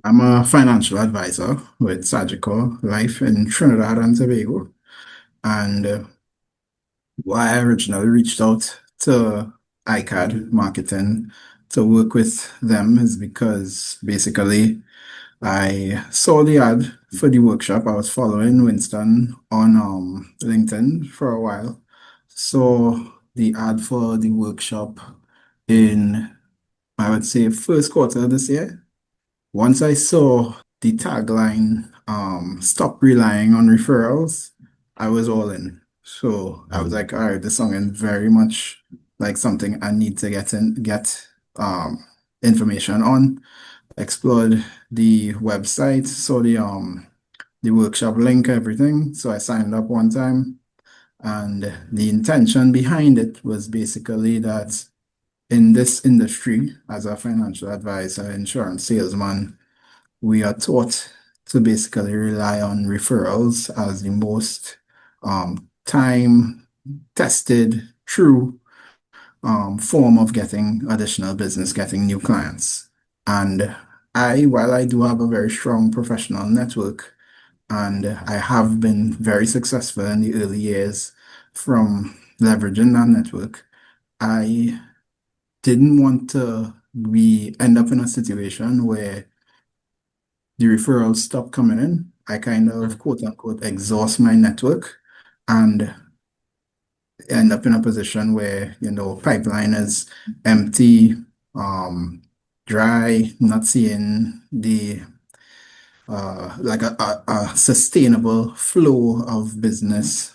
I'm a financial advisor with Sagicor Life in Trinidad and Tobago. And why I originally reached out to ICAD Marketing to work with them is because basically I saw the ad for the workshop. I was following Winston on LinkedIn for a while. Saw the ad for the workshop in, I would say, first quarter of this year. Once I saw the tagline, stop relying on referrals, I was all in. So I was like, all right, this song is very much like something I need to get um information on. Explored the website, saw the workshop link, everything. So I signed up one time, and the intention behind it was basically that in this industry, as a financial advisor, insurance salesman, we are taught to basically rely on referrals as the most time tested, true form of getting additional business, getting new clients. And while I do have a very strong professional network, and I have been very successful in the early years from leveraging that network, I didn't want to be end up in a situation where the referrals stop coming in. I kind of Mm. quote unquote exhaust my network and end up in a position where, pipeline is empty, um, dry, not seeing the like a sustainable flow of business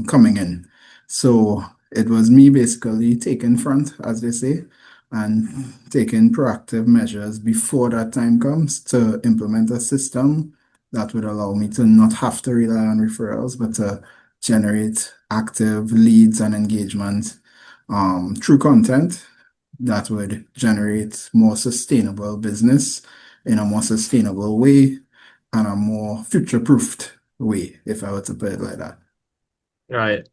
coming in. So it was me basically taking front, as they say, and taking proactive measures before that time comes to implement a system that would allow me to not have to rely on referrals, but to generate active leads and engagement through content that would generate more sustainable business in a more sustainable way and a more future-proofed way, if I were to put it like that. Right.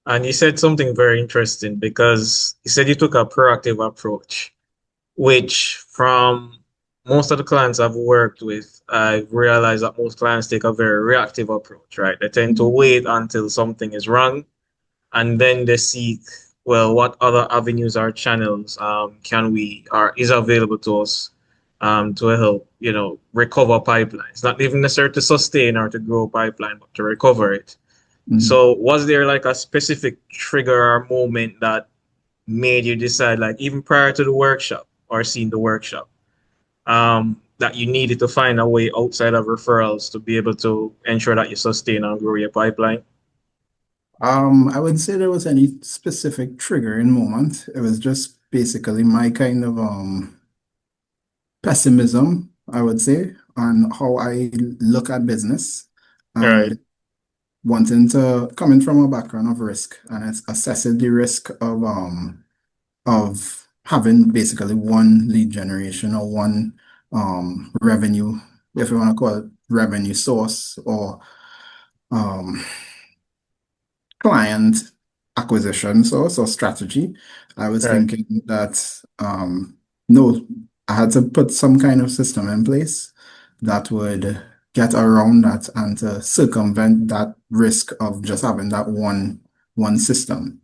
And you said something very interesting because you said you took a proactive approach, which from most of the clients I've worked with, I've realized that most clients take a very reactive approach, right? They tend to wait until something is wrong and then they seek, well, what other avenues or channels can we or is available to us to help, recover pipelines, not even necessarily to sustain or to grow pipeline, but to recover it. Mhm. So was there like a specific trigger or moment that made you decide, like even prior to the workshop or seeing the workshop, that you needed to find a way outside of referrals to be able to ensure that you sustain and grow your pipeline? I wouldn't say there was any specific triggering moment. It was just basically my kind of pessimism, I would say, on how I look at business Right, and wanting to coming from a background of risk and assessing the risk of having basically one lead generation or one revenue, if you want to call it revenue source or um, client acquisition source or strategy. I was right, thinking that no, I had to put some kind of system in place that would get around that and to circumvent that risk of just having that one system.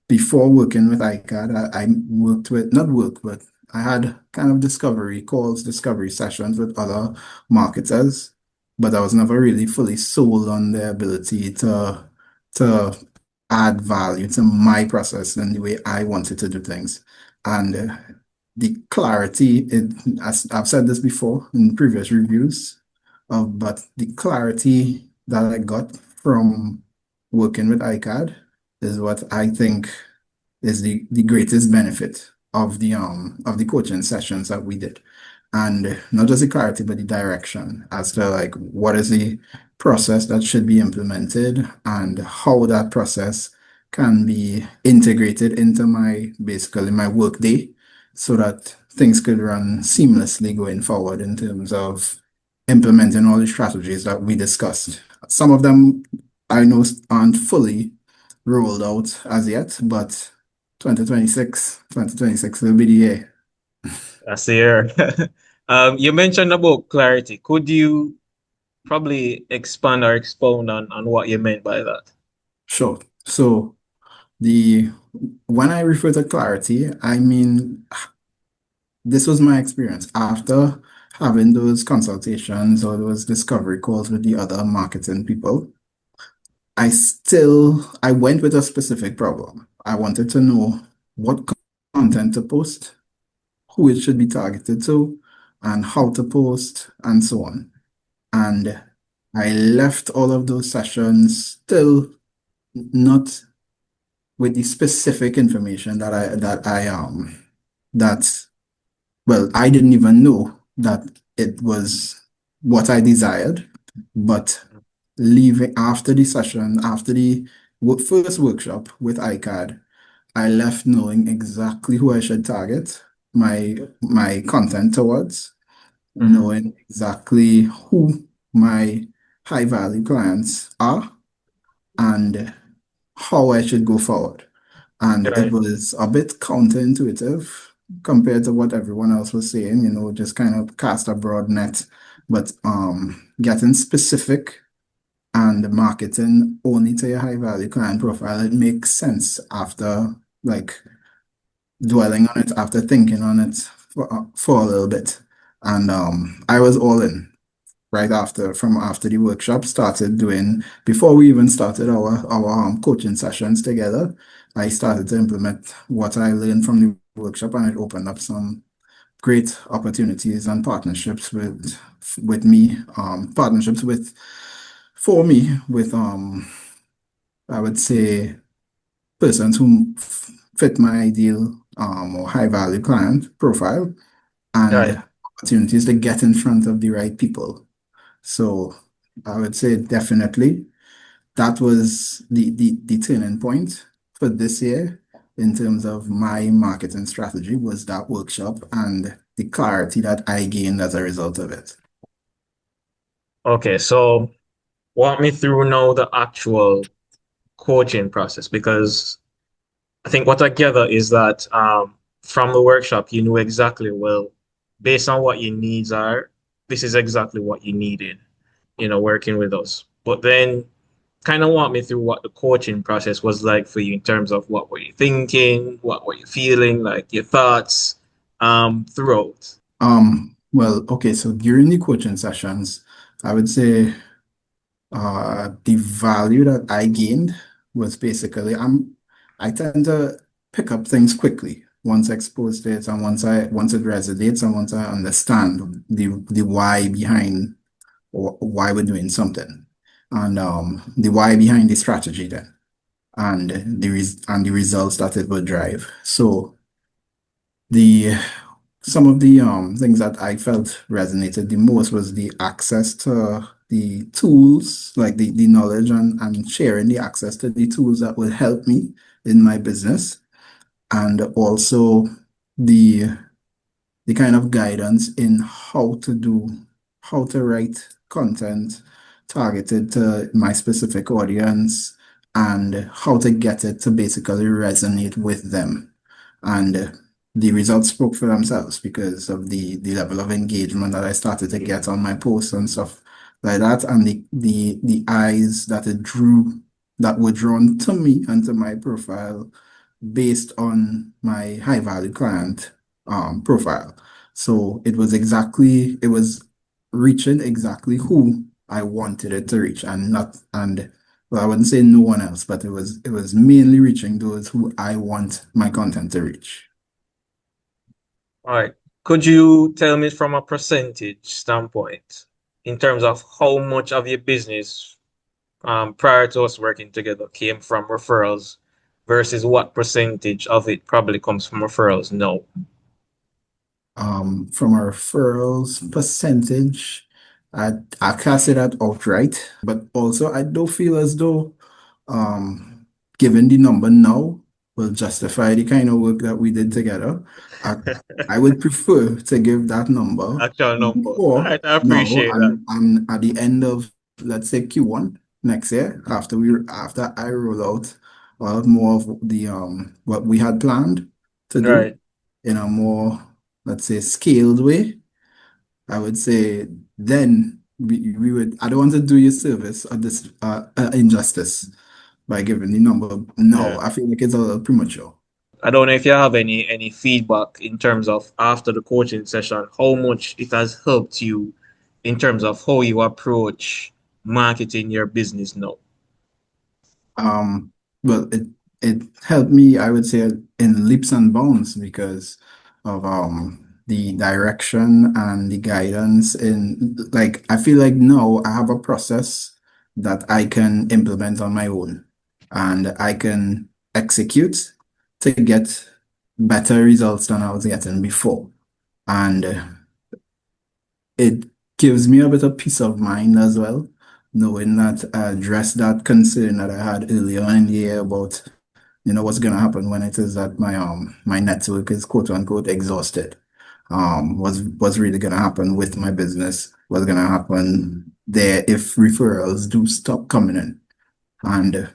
Before working with ICAD, I worked with not work, but I had kind of discovery calls, discovery sessions with other marketers, but I was never really fully sold on their ability to add value to my process and the way I wanted to do things. And the clarity, as I've said this before in previous reviews, but the clarity that I got from working with ICAD is what I think is the greatest benefit of the coaching sessions that we did. And not just the clarity, but the direction as to like what is the process that should be implemented and how that process can be integrated into my basically my workday so that things could run seamlessly going forward in terms of implementing all the strategies that we discussed. Some of them I know aren't fully rolled out as yet, but 2026 will be the year. that's the year. You mentioned about clarity. Could you probably expand or expound on what you meant by that? Sure. So the when I refer to clarity, I mean this was my experience after having those consultations or those discovery calls with the other marketing people. I went with a specific problem. I wanted to know what content to post, who it should be targeted to, and how to post, and so on. And I left all of those sessions still not with the specific information that well, I didn't even know that it was what I desired, but leaving after the session, after the first workshop with ICAD, I left knowing exactly who I should target my content towards, Mhm. knowing exactly who my high value clients are and how I should go forward. And it Right. was a bit counterintuitive compared to what everyone else was saying, just kind of cast a broad net. But getting specific and marketing only to your high value client profile, it makes sense after like dwelling on it, after thinking on it for a little bit. And I was all in right after the workshop started doing before we even started our coaching sessions together. I started to implement what I learned from the workshop, and it opened up some great opportunities and partnerships with me, partnerships with for me with I would say persons who fit my ideal or high value client profile, Right. and opportunities to get in front of the right people. So I would say definitely that was the turning point for this year in terms of my marketing strategy was that workshop and the clarity that I gained as a result of it. Okay, so walk me through now the actual coaching process because I think what I gather is that from the workshop, you knew exactly, well, based on what your needs are, this is exactly what you needed, working with us. But then kind of walk me through what the coaching process was like for you in terms of what were you thinking, what were you feeling, like your thoughts throughout. Well, okay, so during the coaching sessions, I would say the value that I gained was basically I tend to pick up things quickly once exposed to it and once it resonates and once I understand the why behind why we're doing something and the why behind the strategy then and the results that it will drive. So the some of the things that I felt resonated the most was the access to the tools, like the knowledge and sharing the access to the tools that will help me in my business, and also the the kind of guidance in how to write content targeted to my specific audience and how to get it to basically resonate with them. And the results spoke for themselves because of the level of engagement that I started to get on my posts and stuff like that, and the eyes that it drew that were drawn to me and to my profile based on my high value client profile. So it was reaching exactly who I wanted it to reach and not, and well, I wouldn't say no one else, but it was mainly reaching those who I want my content to reach. All right. Could you tell me from a percentage standpoint, in terms of how much of your business prior to us working together came from referrals versus what percentage of it probably comes from referrals? No. From our referrals percentage, I can't say that outright, but also I do feel as though um, given the number now will justify the kind of work that we did together. I, I would prefer to give that number Actual number. All before right, I now appreciate that. and at the end of let's say Q1 next year after I roll out a lot more of the what we had planned to do Right. in a more let's say scaled way. I would say then we would, I don't want to do you service or this injustice by giving the number. No, Yeah. I feel like it's a little premature. I don't know if you have any feedback in terms of after the coaching session, how much it has helped you in terms of how you approach marketing your business now. Um, well, it helped me, I would say, in leaps and bounds because of the direction and the guidance in like I feel like now I have a process that I can implement on my own and I can execute to get better results than I was getting before. And it gives me a bit of peace of mind as well, knowing that I addressed that concern that I had earlier in the year about, what's gonna happen when it is that my network is quote unquote exhausted. What's really gonna happen with my business? What's gonna happen there if referrals do stop coming in? And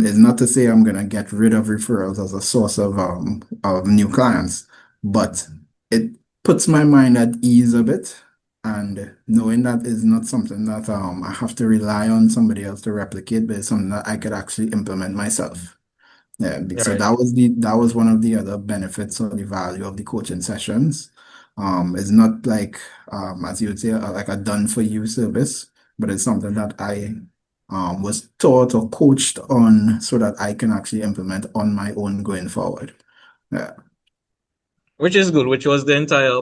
it's not to say I'm gonna get rid of referrals as a source of new clients, but it puts my mind at ease a bit. And knowing that is not something that I have to rely on somebody else to replicate, but it's something that I could actually implement myself. Yeah, so Right. that was one of the other benefits or the value of the coaching sessions. It's not like as you would say like a done for you service, but it's something that I was taught or coached on so that I can actually implement on my own going forward. Yeah. Which is good, which was the entire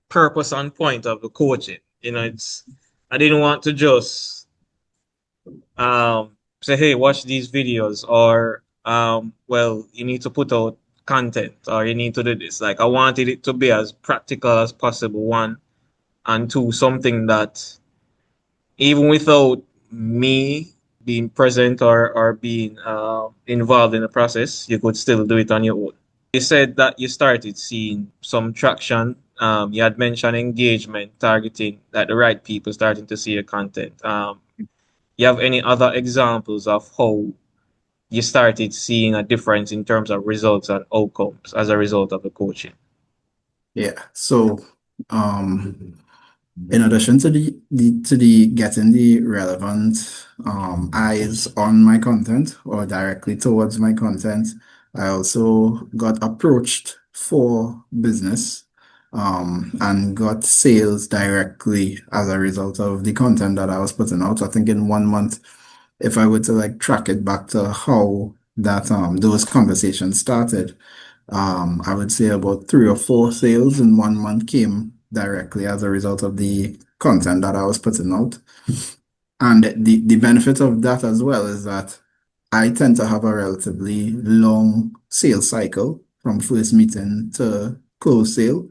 purpose and point of the coaching. I didn't want to just say, hey, watch these videos, or well, you need to put out content, or you need to do this. Like I wanted it to be as practical as possible, one, and two, something that even without me being present or being involved in the process, you could still do it on your own. You said that you started seeing some traction. You had mentioned engagement, targeting, that the right people starting to see your content. You have any other examples of how you started seeing a difference in terms of results and outcomes as a result of the coaching? Yeah. So um in addition to the getting the relevant eyes on my content or directly towards my content, I also got approached for business and got sales directly as a result of the content that I was putting out. I think in 1 month, if I were to like track it back to how that those conversations started, I would say about 3 or 4 sales in 1 month came directly as a result of the content that I was putting out. And the benefit of that as well is that I tend to have a relatively long sales cycle from first meeting to close sale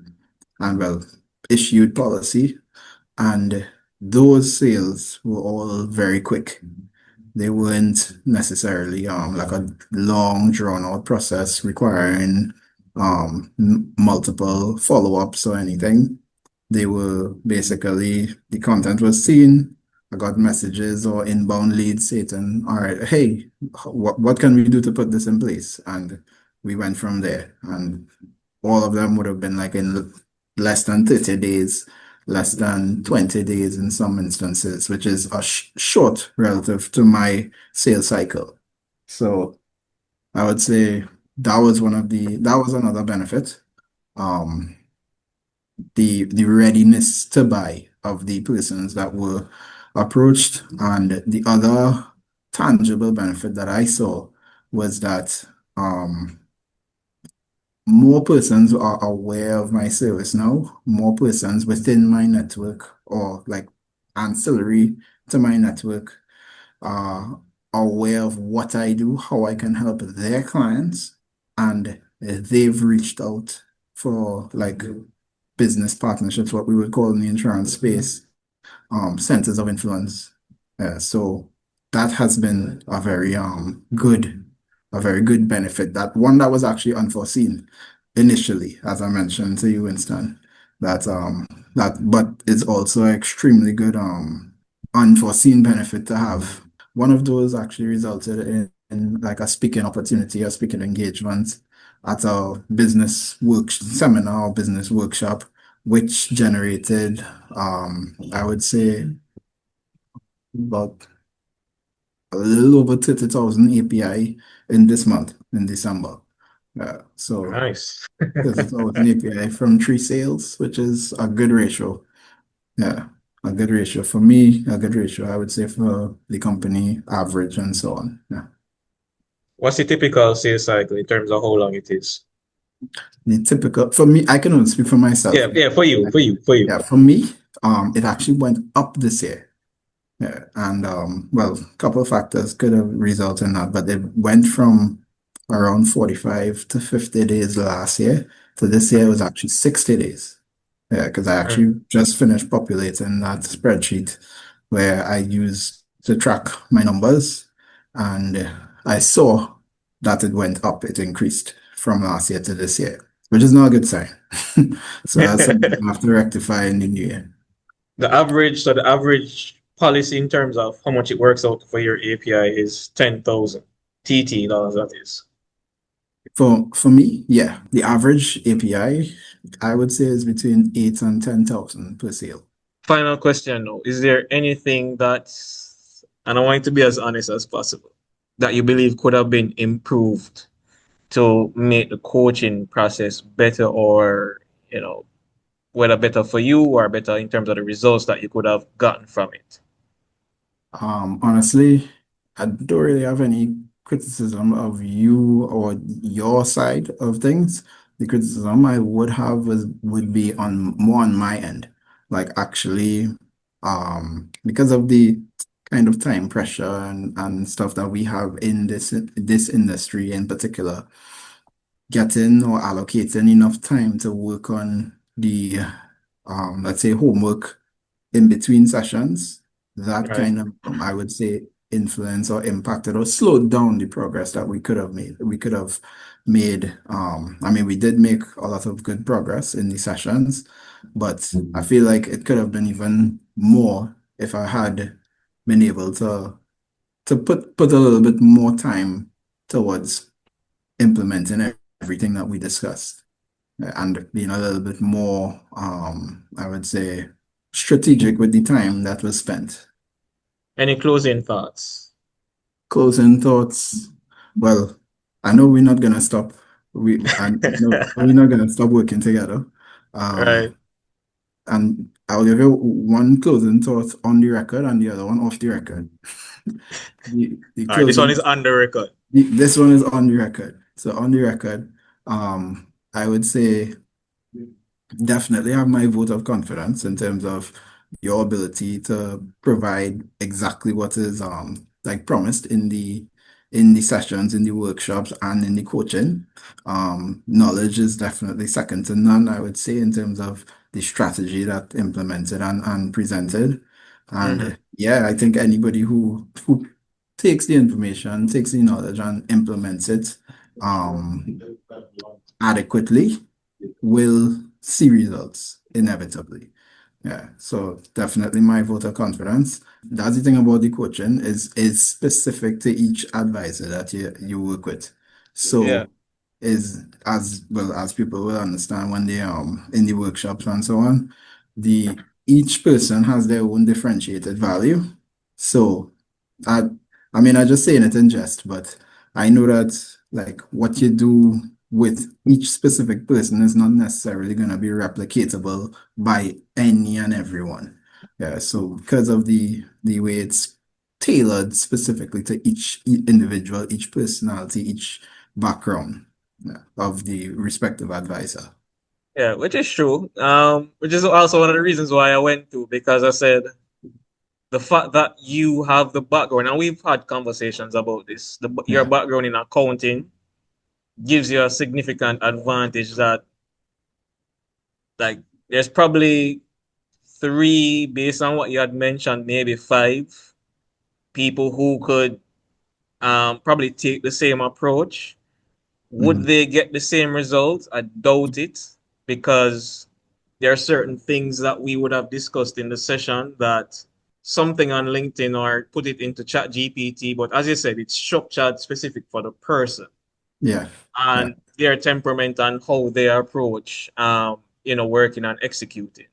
and well, issued policy. And those sales were all very quick. They weren't necessarily like a long drawn out process requiring multiple follow-ups or anything. They were basically the content was seen. I got messages or inbound leads saying, all right, hey, what can we do to put this in place? And we went from there. And all of them would have been like in less than 30 days, less than 20 days in some instances, which is a short relative to my sales cycle. So I would say that was another benefit. Um, the readiness to buy of the persons that were approached. And the other tangible benefit that I saw was that more persons are aware of my service now, more persons within my network or like ancillary to my network are aware of what I do, how I can help their clients, and they've reached out for like business partnerships, what we would call in the insurance space, centers of influence. So that has been a very good benefit. That one that was actually unforeseen initially, as I mentioned to you, Winston. But it's also an extremely good unforeseen benefit to have. One of those actually resulted in like a speaking opportunity, a speaking engagement at a business work seminar or business workshop which generated, I would say, about a little over 30,000 API in this month, in December. So Nice. 30,000 API from three sales, which is a good ratio. Yeah, a good ratio for me, a good ratio, I would say, for the company average and so on. Yeah. What's the typical sales cycle in terms of how long it is? The typical, for me, I can only speak for myself. Yeah, yeah, for you, for you, for you. Yeah, for me, it actually went up this year. Yeah, and well, a couple of factors could have resulted in that, but it went from around 45 to 50 days last year to this year it was actually 60 days. Yeah, because I Mm. actually just finished populating that spreadsheet where I use to track my numbers, and I saw that it went up, it increased from last year to this year, which is not a good sign. So that's something I have to rectify in the new year. The average policy in terms of how much it works out for your API is 10,000 TT dollars, that is. For me, yeah, the average I would say is between 8 and 10,000 per sale. Final question though, is there anything that's, and I want it to be as honest as possible, that you believe could have been improved to make the coaching process better or, you know, whether better for you or better in terms of the results that you could have gotten from it? Honestly, I don't really have any criticism of you or your side of things. The criticism I would have would be on more on my end. Like actually, because of the kind of time pressure and stuff that we have in this industry in particular, getting or allocating enough time to work on the let's say homework in between sessions, that Right. kind of I would say influenced or impacted or slowed down the progress that we could have made. We could have made I mean we did make a lot of good progress in the sessions, but I feel like it could have been even more if I had been able to put a little bit more time towards implementing everything that we discussed and being a little bit more, I would say, strategic with the time that was spent. Any closing thoughts? Closing thoughts. Well, I know we're not gonna stop. I know we're not gonna stop working together. Right. Um, and I'll give you one closing thought on the record and the other one off the record. The All right. This one closing, is on the record. this one is on the record. So on the record, I would say definitely have my vote of confidence in terms of your ability to provide exactly what is like promised in the sessions, in the workshops, and in the coaching. Knowledge is definitely second to none, I would say, in terms of the strategy that implemented and presented. And Hmm. yeah, I think anybody who takes the information, takes the knowledge, and implements it adequately will see results inevitably. Yeah, so definitely my vote of confidence. That's the thing about the coaching is specific to each advisor that you work with. Yeah. So is as well as people will understand when they in the workshops and so on, the each person has their own differentiated value. So I I mean I just saying it in jest, but I know that like what you do with each specific person is not necessarily going to be replicatable by any and everyone. Yeah, so because of the way it's tailored specifically to each individual, each personality, each background, yeah, of the respective advisor. Yeah, which is true. Which is also one of the reasons why I went to, because I said the fact that you have the background, and we've had conversations about this, your Yeah, background in accounting gives you a significant advantage that, like, there's probably three, based on what you had mentioned, maybe five people who could probably take the same approach. Would mhm, they get the same results? I doubt it, because there are certain things that we would have discussed in the session that something on LinkedIn or put it into Chat GPT, but as you said, it's structured specific for the person yeah, yeah, and their temperament and how they approach. working and executing.